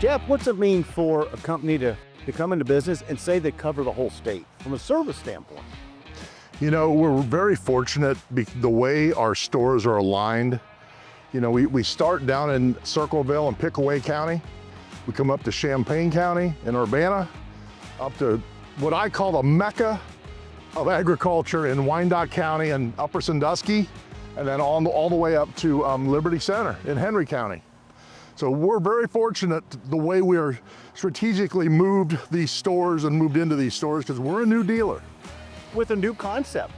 Jeff, what's it mean for a company to come into business and say they cover the whole state from a service standpoint? You know, we're very fortunate the way our stores are aligned. You know, we start down in Circleville and Pickaway County. We come up to Champaign County and Urbana, up to what I call the Mecca of agriculture in Wyandotte County and Upper Sandusky, and then all the way up to Liberty Center in Henry County. So we're very fortunate the way we're strategically moved these stores and moved into these stores because we're a new dealer. With a new concept.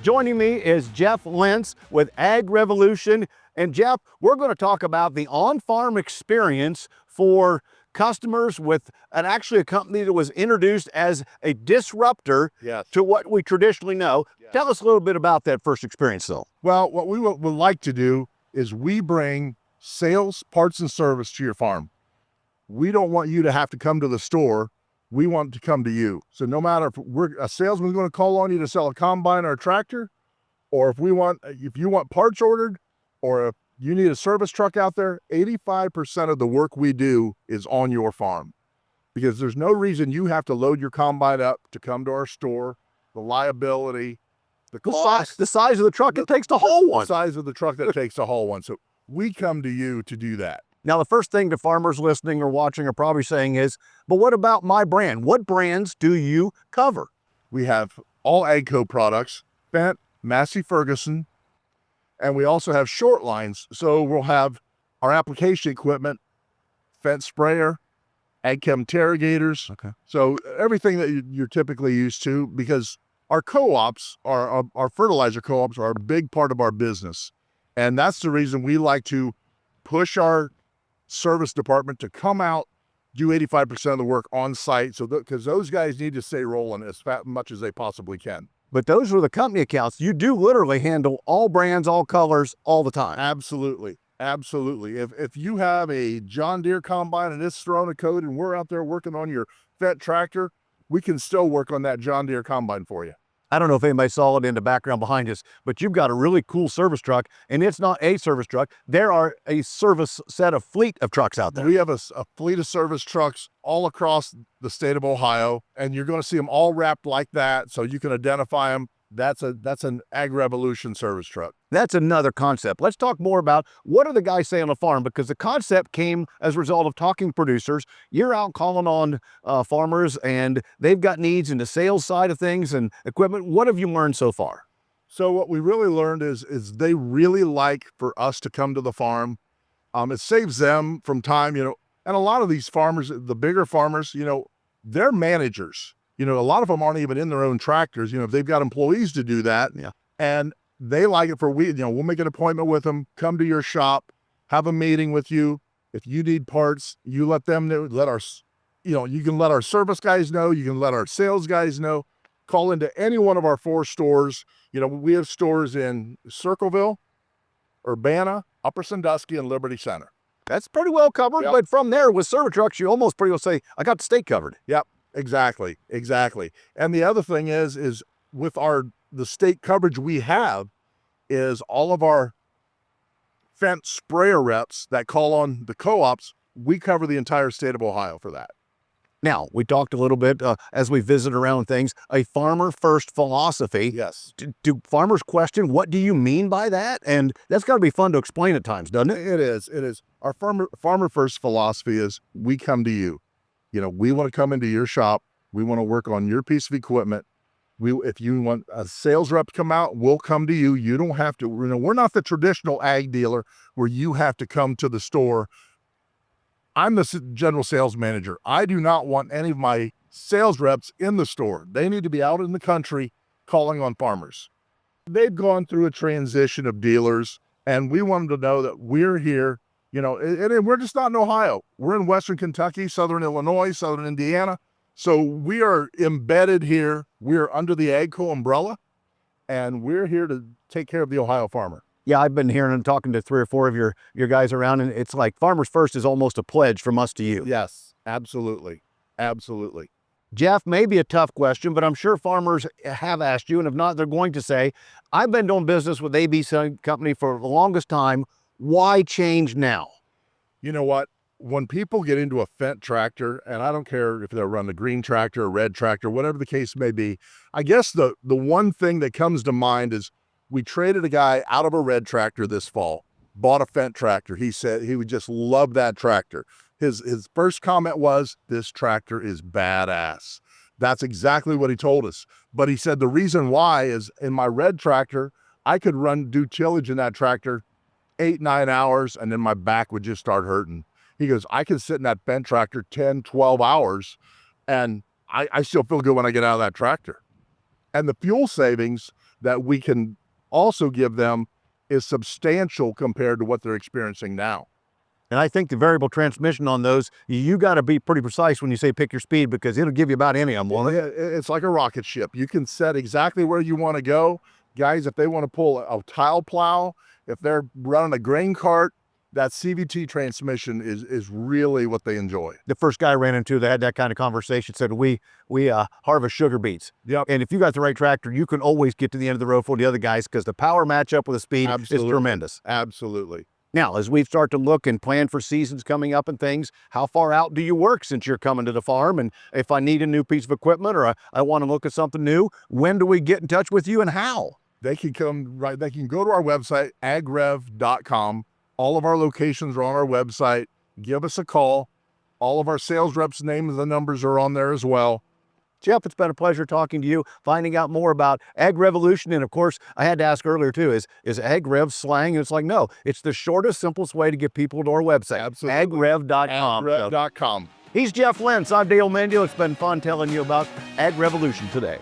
Joining me is Jeff Lentz with AgRevolution. And Jeff, we're going to talk about the on-farm experience for customers with actually a company that was introduced as a disruptor to what we traditionally know. Yes. Tell us a little bit about that first experience though. Well, what we would like to do is we bring sales, parts, and service to your farm. We don't want you to have to come to the store. We want to come to you. So no matter if a salesman's going to call on you to sell a combine or a tractor, or if you want parts ordered, or if you need a service truck out there, 85% of the work we do is on your farm. Because there's no reason you have to load your combine up to come to our store. The liability, the cost, the size of the truck it takes to haul one. The size of the truck that takes to haul one. So we come to you to do that. Now, the first thing the farmers listening or watching are probably saying is, but what about my brand? What brands do you cover? We have all AGCO products, Fendt, Massey Ferguson, and we also have short lines. So we'll have our application equipment, Fendt sprayer, AgChem irrigators. Okay. So everything that you're typically used to, because our co-ops, our fertilizer co-ops are a big part of our business. And that's the reason we like to push our service department to come out, do 85% of the work on site, so because those guys need to stay rolling as much as they possibly can. But those are the company accounts. You do literally handle all brands, all colors, all the time. Absolutely, absolutely. If you have a John Deere combine and it's thrown a code and we're out there working on your Fendt tractor, we can still work on that John Deere combine for you. I don't know if anybody saw it in the background behind us, but you've got a really cool service truck, and it's not a service truck. There are a service set of fleet of trucks out there. We have a fleet of service trucks all across the state of Ohio, and you're going to see them all wrapped like that, so you can identify them. That's an AgRevolution service truck. That's another concept. Let's talk more about what are the guys saying on the farm, because the concept came as a result of talking to producers. You're out calling on farmers, and they've got needs in the sales side of things and equipment. What have you learned so far? So what we really learned is they really like for us to come to the farm. It saves them from time, and a lot of these farmers, the bigger farmers, they're managers. A lot of them aren't even in their own tractors. If they've got employees to do that, and they like it we'll make an appointment with them, come to your shop, have a meeting with you. If you need parts, you let them know, you can let our service guys know, you can let our sales guys know, call into any one of our 4 stores. We have stores in Circleville, Urbana, Upper Sandusky, and Liberty Center. That's pretty well covered, but from there with service trucks, you almost pretty well say, I got the state covered. Yep. Exactly. And the other thing is with the state coverage we have is all of our Fendt sprayer reps that call on the co-ops, we cover the entire state of Ohio for that. Now, we talked a little bit as we visit around things, a farmer first philosophy. Yes. Do farmers question, what do you mean by that? And that's got to be fun to explain at times, doesn't it? It is. Our farmer first philosophy is we come to you. We want to come into your shop. We want to work on your piece of equipment. If you want a sales rep to come out, we'll come to you. You don't have to, we're not the traditional ag dealer where you have to come to the store. I'm the general sales manager. I do not want any of my sales reps in the store. They need to be out in the country calling on farmers. They've gone through a transition of dealers, and we want them to know that we're here. And we're just not in Ohio. We're in Western Kentucky, Southern Illinois, Southern Indiana. So we are embedded here. We're under the AGCO umbrella, and we're here to take care of the Ohio farmer. Yeah, I've been hearing and talking to 3 or 4 of your guys around, and it's like Farmers First is almost a pledge from us to you. Yes, absolutely. Absolutely. Jeff, maybe a tough question, but I'm sure farmers have asked you, and if not, they're going to say, I've been doing business with ABC Company for the longest time. Why change now? You know what? when people get into a Fendt tractor, and I don't care if they're running a green tractor, a red tractor, whatever the case may be, I guess the one thing that comes to mind is we traded a guy out of a red tractor this fall, bought a Fendt tractor. He said he would just love that tractor. His first comment was, "This tractor is badass." That's exactly what he told us. But he said the reason why is in my red tractor, I could do tillage in that tractor 8-9 hours, and then my back would just start hurting. He goes, I can sit in that Fendt tractor 10-12 hours, and I still feel good when I get out of that tractor. And the fuel savings that we can also give them is substantial compared to what they're experiencing now. And I think the variable transmission on those, you got to be pretty precise when you say pick your speed, because it'll give you about any of them, won't it? It's like a rocket ship. You can set exactly where you want to go. Guys, if they want to pull a tile plow, if they're running a grain cart, that CVT transmission is really what they enjoy. The first guy I ran into that had that kind of conversation said, we harvest sugar beets. Yep. And if you got the right tractor, you can always get to the end of the road for the other guys, because the power matchup with the speed is tremendous. Absolutely. Now, as we start to look and plan for seasons coming up and things, how far out do you work since you're coming to the farm? And if I need a new piece of equipment, or I want to look at something new, when do we get in touch with you and how? They can they can go to our website, agrev.com. All of our locations are on our website. Give us a call. All of our sales reps' names and numbers are on there as well. Jeff, it's been a pleasure talking to you, finding out more about AgRevolution. And of course, I had to ask earlier too, is AgRev slang? And it's like, no, it's the shortest, simplest way to get people to our website. Absolutely. AgRev.com. AgRev.com. He's Jeff Lentz. I'm Dale Mendio. It's been fun telling you about AgRevolution today.